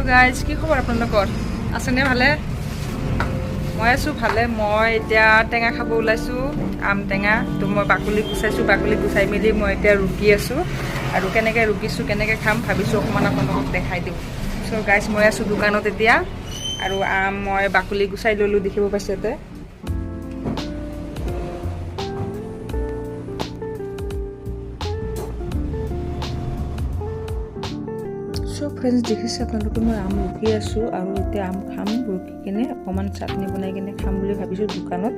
guys কি খবৰ আপোনালোকৰ আছেনে ভালে মই আছোঁ ভালে মই এতিয়া টেঙা খাব ওলাইছোঁ আম টেঙা তো মই বাকলি গুচাইছোঁ বাকলি গুচাই মেলি মই এতিয়া ৰুকি আছোঁ আৰু কেনেকৈ ৰুকিছোঁ কেনেকৈ খাম ভাবিছোঁ অকণমান আপোনালোকক দেখাই দিওঁ চ' গাইজ মই আছোঁ দোকানত এতিয়া আৰু আম মই বাকলি গুচাই ল'লোঁ দেখিব পাইছে ইয়াতে সো ফ্ৰেন্ডছ দেখিছে আপোনালোকে মই আম ৰুকি আছোঁ আৰু এতিয়া আম খাম ৰুকি কিনে অকণমান চাটনি বনাই কিনে খাম বুলি ভাবিছোঁ দোকানত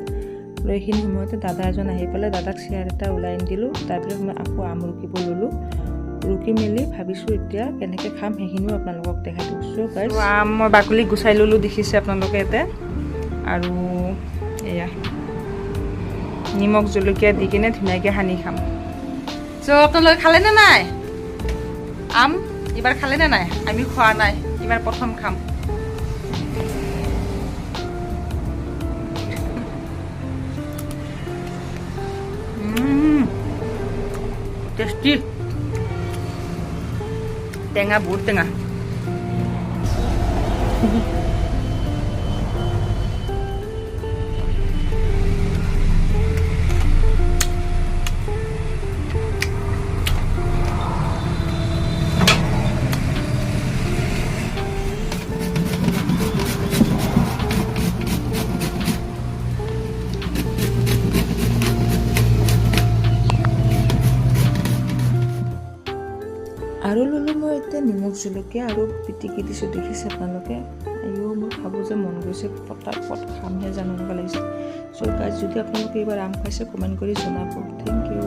আৰু এইখিনি সময়তে দাদা এজন আহি পেলাই দাদাক চেয়াৰ এটা ওলাই দিলোঁ তাৰপিছত মই আকৌ আম ৰুকিব ল'লোঁ ৰুকি মেলি ভাবিছোঁ এতিয়া কেনেকৈ খাম সেইখিনিও আপোনালোকক দেখাই দিছোঁ গাইজ আম মই বাকলি গুচাই ল'লোঁ দেখিছে আপোনালোকে ইয়াতে আৰু এয়া নিমখ জলকীয়া দি কিনে ধুনীয়াকৈ সানি খাম চ' আপোনালোকে খালেনে নাই আম এবাৰ খালেনে নাই আমি খোৱা নাই এবাৰ প্ৰথম খাম টেষ্টি টেঙা বহুত টেঙা আৰু ল'লোঁ মই এতিয়া নিমখ জলকীয়া আৰু পিটিকি দিছোঁ দেখিছে আপোনালোকে আয়ো মই ভাবোঁ যে মন গৈছে পটাপট খামহে জানো এনেকুৱা লাগিছে চ' গাইজ যদি আপোনালোকে এইবাৰ আম খাইছে কমেণ্ট কৰি জনাব থেংক ইউ